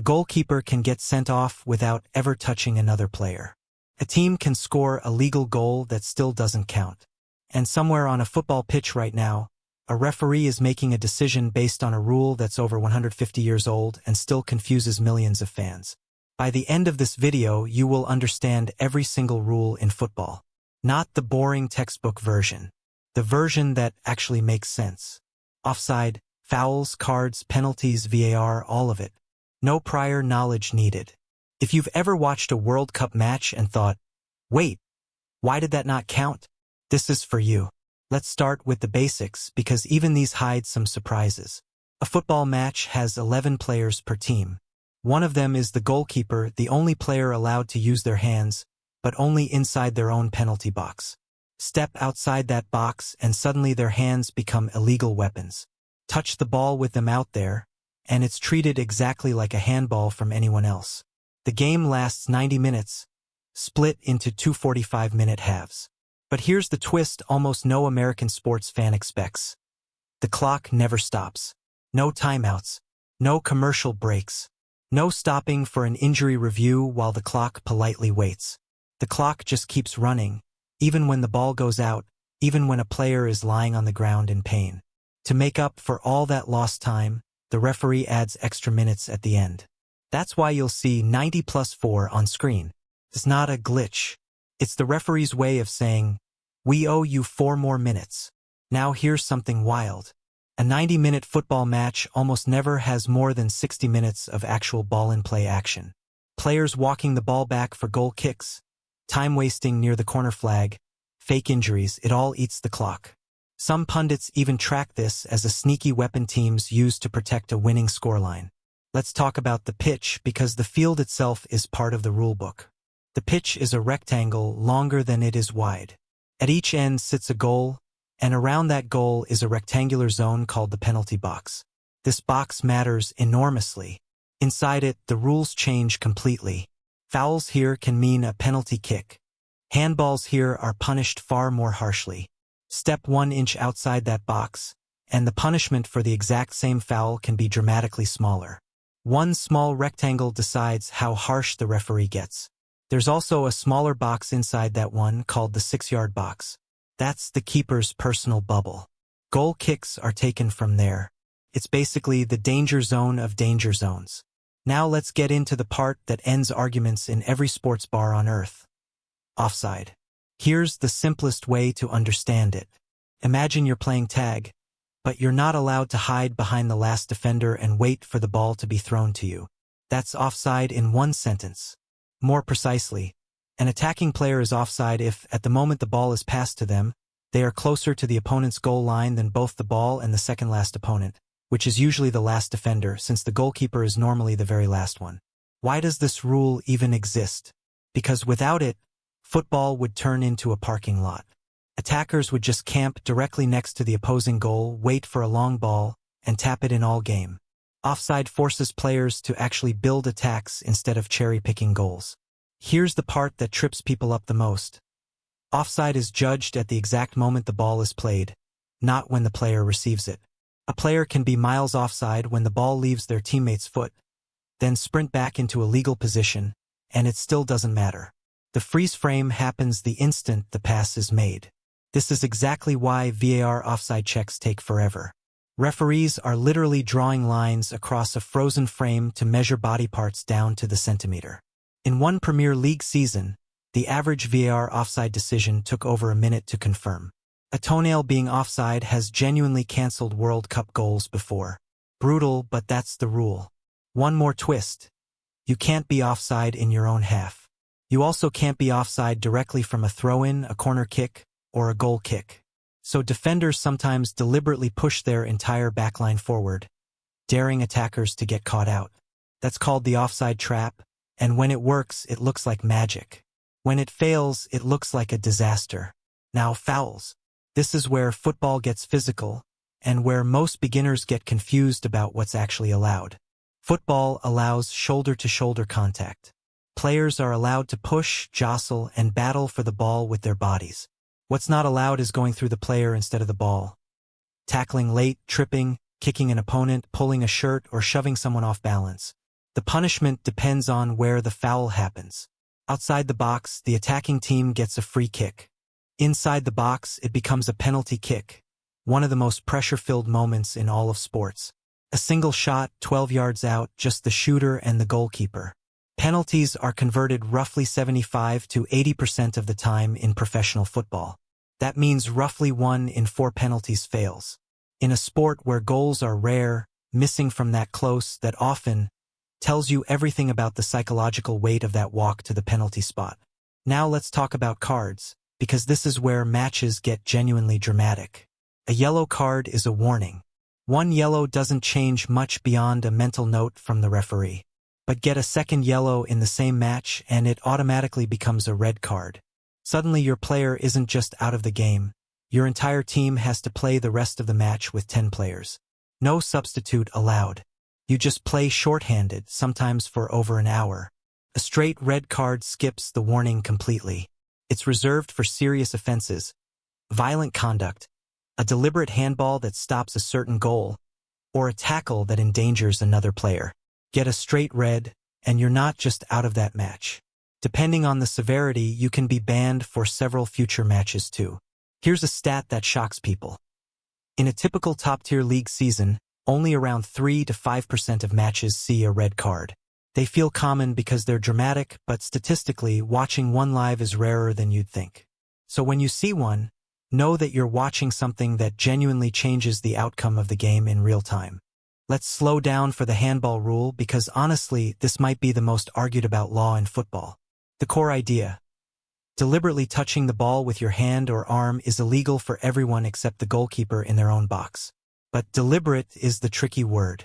goalkeeper can get sent off without ever touching another player. A team can score a legal goal that still doesn't count. And somewhere on a football pitch right now, a referee is making a decision based on a rule that's over 150 years old and still confuses millions of fans. By the end of this video, you will understand every single rule in football. Not the boring textbook version. The version that actually makes sense. Offside, fouls, cards, penalties, VAR, all of it. No prior knowledge needed. If you've ever watched a World Cup match and thought, wait, why did that not count? This is for you. Let's start with the basics because even these hide some surprises. A football match has 11 players per team. One of them is the goalkeeper, the only player allowed to use their hands, but only inside their own penalty box. Step outside that box and suddenly their hands become illegal weapons. Touch the ball with them out there, and it's treated exactly like a handball from anyone else. The game lasts 90 minutes, split into two 45-minute halves. But here's the twist almost no American sports fan expects. The clock never stops. No timeouts. No commercial breaks. No stopping for an injury review while the clock politely waits. The clock just keeps running, even when the ball goes out, even when a player is lying on the ground in pain. To make up for all that lost time, the referee adds extra minutes at the end. That's why you'll see 90+4 on screen. It's not a glitch. It's the referee's way of saying, we owe you 4 more minutes. Now here's something wild. A 90-minute football match almost never has more than 60 minutes of actual ball-in-play action. Players walking the ball back for goal kicks, time wasting near the corner flag, fake injuries, it all eats the clock. Some pundits even track this as a sneaky weapon teams use to protect a winning scoreline. Let's talk about the pitch because the field itself is part of the rulebook. The pitch is a rectangle longer than it is wide. At each end sits a goal, and around that goal is a rectangular zone called the penalty box. This box matters enormously. Inside it, the rules change completely. Fouls here can mean a penalty kick. Handballs here are punished far more harshly. Step 1 inch outside that box, and the punishment for the exact same foul can be dramatically smaller. One small rectangle decides how harsh the referee gets. There's also a smaller box inside that one called the 6-yard box. That's the keeper's personal bubble. Goal kicks are taken from there. It's basically the danger zone of danger zones. Now let's get into the part that ends arguments in every sports bar on earth. Offside. Here's the simplest way to understand it. Imagine you're playing tag, but you're not allowed to hide behind the last defender and wait for the ball to be thrown to you. That's offside in one sentence. More precisely, an attacking player is offside if, at the moment the ball is passed to them, they are closer to the opponent's goal line than both the ball and the second last opponent, which is usually the last defender since the goalkeeper is normally the very last one. Why does this rule even exist? Because without it, football would turn into a parking lot. Attackers would just camp directly next to the opposing goal, wait for a long ball, and tap it in all game. Offside forces players to actually build attacks instead of cherry-picking goals. Here's the part that trips people up the most. Offside is judged at the exact moment the ball is played, not when the player receives it. A player can be miles offside when the ball leaves their teammate's foot, then sprint back into a legal position, and it still doesn't matter. The freeze frame happens the instant the pass is made. This is exactly why VAR offside checks take forever. Referees are literally drawing lines across a frozen frame to measure body parts down to the centimeter. In one Premier League season, the average VAR offside decision took over a minute to confirm. A toenail being offside has genuinely cancelled World Cup goals before. Brutal, but that's the rule. One more twist. You can't be offside in your own half. You also can't be offside directly from a throw-in, a corner kick, or a goal kick. So defenders sometimes deliberately push their entire backline forward, daring attackers to get caught out. That's called the offside trap, and when it works, it looks like magic. When it fails, it looks like a disaster. Now fouls. This is where football gets physical, and where most beginners get confused about what's actually allowed. Football allows shoulder-to-shoulder contact. Players are allowed to push, jostle, and battle for the ball with their bodies. What's not allowed is going through the player instead of the ball. Tackling late, tripping, kicking an opponent, pulling a shirt, or shoving someone off balance. The punishment depends on where the foul happens. Outside the box, the attacking team gets a free kick. Inside the box, it becomes a penalty kick, one of the most pressure-filled moments in all of sports. A single shot, 12 yards out, just the shooter and the goalkeeper. Penalties are converted roughly 75 to 80% of the time in professional football. That means roughly 1 in 4 penalties fails. In a sport where goals are rare, missing from that close that often tells you everything about the psychological weight of that walk to the penalty spot. Now let's talk about cards, because this is where matches get genuinely dramatic. A yellow card is a warning. 1 yellow doesn't change much beyond a mental note from the referee. But get a second yellow in the same match and it automatically becomes a red card. Suddenly your player isn't just out of the game. Your entire team has to play the rest of the match with 10 players. No substitute allowed. You just play shorthanded, sometimes for over an hour. A straight red card skips the warning completely. It's reserved for serious offenses, violent conduct, a deliberate handball that stops a certain goal, or a tackle that endangers another player. Get a straight red, and you're not just out of that match. Depending on the severity, you can be banned for several future matches too. Here's a stat that shocks people. In a typical top-tier league season, only around 3 to 5% of matches see a red card. They feel common because they're dramatic, but statistically, watching one live is rarer than you'd think. So when you see one, know that you're watching something that genuinely changes the outcome of the game in real time. Let's slow down for the handball rule because honestly, this might be the most argued about law in football. The core idea. Deliberately touching the ball with your hand or arm is illegal for everyone except the goalkeeper in their own box. But deliberate is the tricky word.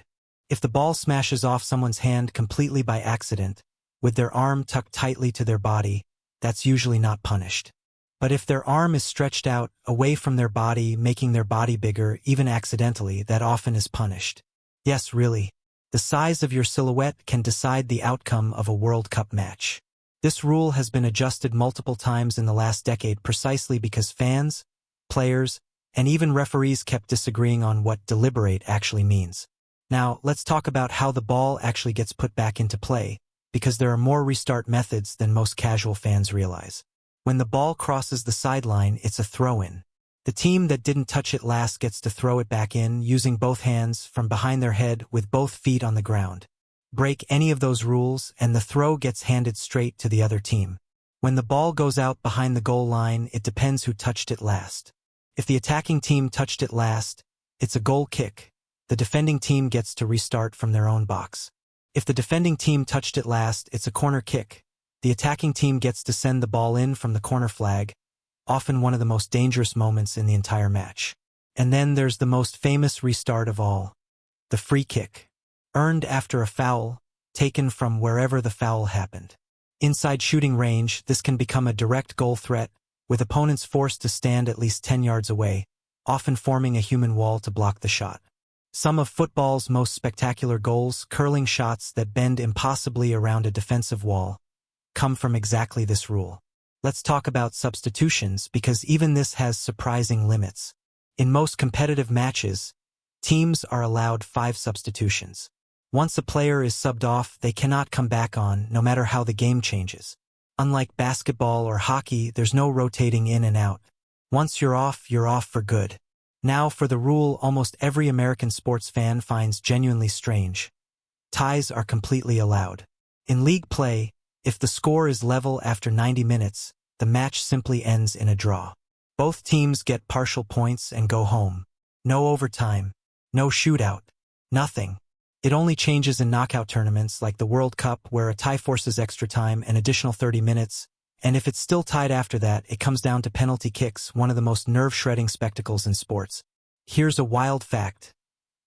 If the ball smashes off someone's hand completely by accident, with their arm tucked tightly to their body, that's usually not punished. But if their arm is stretched out, away from their body, making their body bigger, even accidentally, that often is punished. Yes, really. The size of your silhouette can decide the outcome of a World Cup match. This rule has been adjusted multiple times in the last decade precisely because fans, players, and even referees kept disagreeing on what deliberate actually means. Now, let's talk about how the ball actually gets put back into play, because there are more restart methods than most casual fans realize. When the ball crosses the sideline, it's a throw-in. The team that didn't touch it last gets to throw it back in using both hands from behind their head with both feet on the ground. Break any of those rules and the throw gets handed straight to the other team. When the ball goes out behind the goal line, it depends who touched it last. If the attacking team touched it last, it's a goal kick. The defending team gets to restart from their own box. If the defending team touched it last, it's a corner kick. The attacking team gets to send the ball in from the corner flag, often one of the most dangerous moments in the entire match. And then there's the most famous restart of all, the free kick. Earned after a foul, taken from wherever the foul happened. Inside shooting range, this can become a direct goal threat, with opponents forced to stand at least 10 yards away, often forming a human wall to block the shot. Some of football's most spectacular goals, curling shots that bend impossibly around a defensive wall, come from exactly this rule. Let's talk about substitutions because even this has surprising limits. In most competitive matches, teams are allowed 5 substitutions. Once a player is subbed off, they cannot come back on, no matter how the game changes. Unlike basketball or hockey, there's no rotating in and out. Once you're off for good. Now for the rule almost every American sports fan finds genuinely strange. Ties are completely allowed. In league play, if the score is level after 90 minutes, the match simply ends in a draw. Both teams get partial points and go home. No overtime, no shootout, nothing. It only changes in knockout tournaments like the World Cup where a tie forces extra time and additional 30 minutes, and if it's still tied after that, it comes down to penalty kicks, one of the most nerve-shredding spectacles in sports. Here's a wild fact.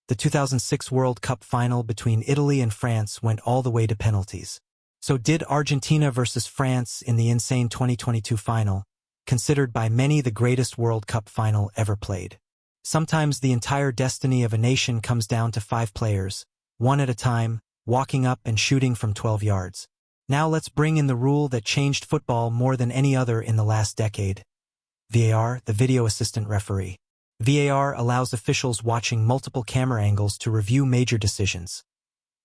The 2006 World Cup final between Italy and France went all the way to penalties. So did Argentina versus France in the insane 2022 final, considered by many the greatest World Cup final ever played. Sometimes the entire destiny of a nation comes down to 5 players, one at a time, walking up and shooting from 12 yards. Now let's bring in the rule that changed football more than any other in the last decade. VAR, the video assistant referee. VAR allows officials watching multiple camera angles to review major decisions.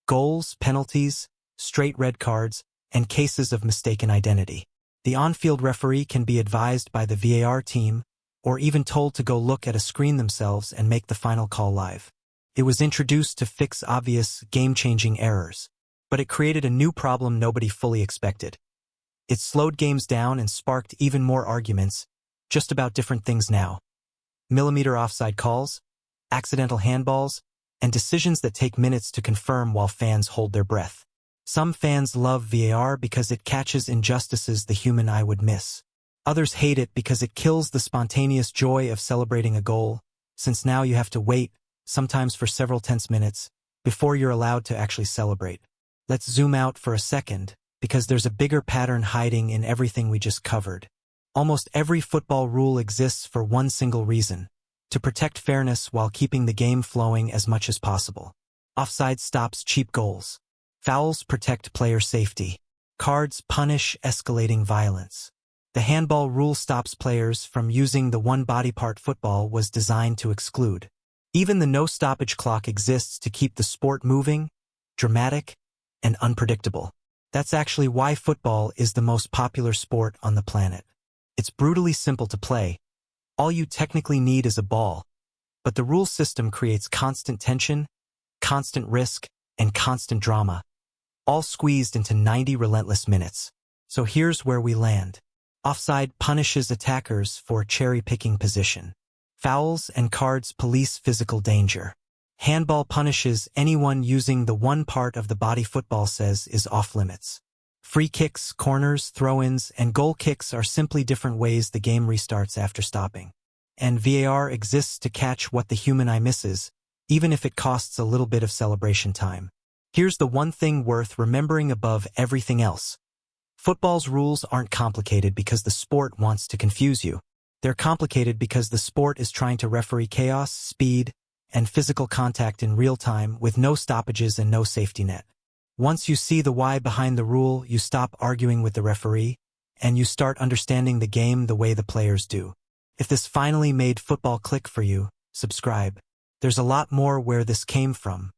Goals, penalties, straight red cards, and cases of mistaken identity. The on-field referee can be advised by the VAR team, or even told to go look at a screen themselves and make the final call live. It was introduced to fix obvious, game-changing errors, but it created a new problem nobody fully expected. It slowed games down and sparked even more arguments, just about different things now. Millimeter offside calls, accidental handballs, and decisions that take minutes to confirm while fans hold their breath. Some fans love VAR because it catches injustices the human eye would miss. Others hate it because it kills the spontaneous joy of celebrating a goal, since now you have to wait, sometimes for several tense minutes, before you're allowed to actually celebrate. Let's zoom out for a second, because there's a bigger pattern hiding in everything we just covered. Almost every football rule exists for one single reason: to protect fairness while keeping the game flowing as much as possible. Offside stops cheap goals. Fouls protect player safety. Cards punish escalating violence. The handball rule stops players from using the one body part football was designed to exclude. Even the no stoppage clock exists to keep the sport moving, dramatic, and unpredictable. That's actually why football is the most popular sport on the planet. It's brutally simple to play. All you technically need is a ball. But the rule system creates constant tension, constant risk, and constant drama, all squeezed into 90 relentless minutes. So here's where we land. Offside punishes attackers for cherry-picking position. Fouls and cards police physical danger. Handball punishes anyone using the one part of the body football says is off-limits. Free kicks, corners, throw-ins, and goal kicks are simply different ways the game restarts after stopping. And VAR exists to catch what the human eye misses, even if it costs a little bit of celebration time. Here's the one thing worth remembering above everything else. Football's rules aren't complicated because the sport wants to confuse you. They're complicated because the sport is trying to referee chaos, speed, and physical contact in real time with no stoppages and no safety net. Once you see the why behind the rule, you stop arguing with the referee, and you start understanding the game the way the players do. If this finally made football click for you, subscribe. There's a lot more where this came from,